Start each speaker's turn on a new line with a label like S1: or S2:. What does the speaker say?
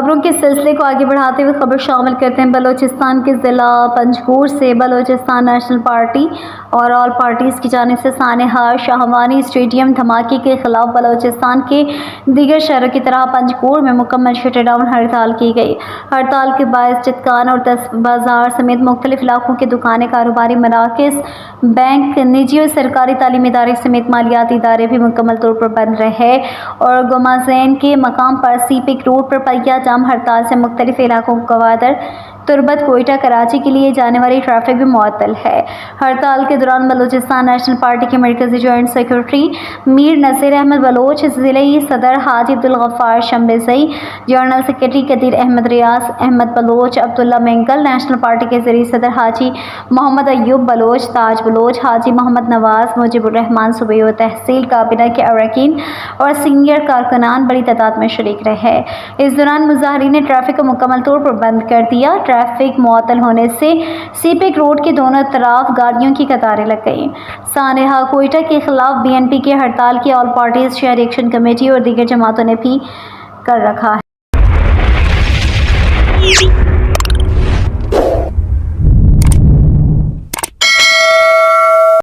S1: خبروں کے سلسلے کو آگے بڑھاتے ہوئے خبر شامل کرتے ہیں بلوچستان کے ضلع پنجگور سے بلوچستان نیشنل پارٹی اور آل پارٹیز کی جانب سے سانحہ شاہوانی اسٹیڈیم دھماکے کے خلاف بلوچستان کے دیگر شہروں کی طرح پنجگور میں مکمل شٹ ڈاؤن ہڑتال کی گئی۔ ہڑتال کے باعث چتکان اور بازار سمیت مختلف علاقوں کے دکانیں، کاروباری مراکز، بینک، نجی اور سرکاری تعلیمی ادارے سمیت مالیاتی ادارے بھی مکمل طور پر بند رہے اور گومازین کے مقام پر سی پک روڈ پر پہیہ جام ہڑتال سے مختلف علاقوں گوادر، تربت، کوئٹہ، کراچی کے لیے جانے والی ٹریفک بھی معطل ہے۔ ہڑتال کے دوران بلوچستان نیشنل پارٹی کے مرکزی جوائنٹ سیکرٹری میر نذیر احمد بلوچ، ضلعی صدر حاجی عبدالغفار شمبیزئی، جنرل سیکرٹری قدیر احمد، ریاض احمد بلوچ، عبداللہ مینگل، نیشنل پارٹی کے زرعی صدر حاجی محمد ایوب بلوچ، تاج بلوچ، حاجی محمد نواز، مجیب الرحمان صوبائی و تحصیل کابینہ کے اراکین اور سینئر کارکنان بڑی تعداد میں شریک رہے۔ اس دوران مظاہرین نے ٹریفک کو مکمل طور پر بند کر دیا۔ ٹریفک معطل ہونے سے سی پک روڈ کے دونوں طرف گاڑیوں کی قطاریں لگ گئیں۔ سانحہ کوئٹہ کے خلاف بی این پی کی ہڑتال کی آل پارٹیز شہری ایکشن کمیٹی اور دیگر جماعتوں نے بھی کر رکھا ہے۔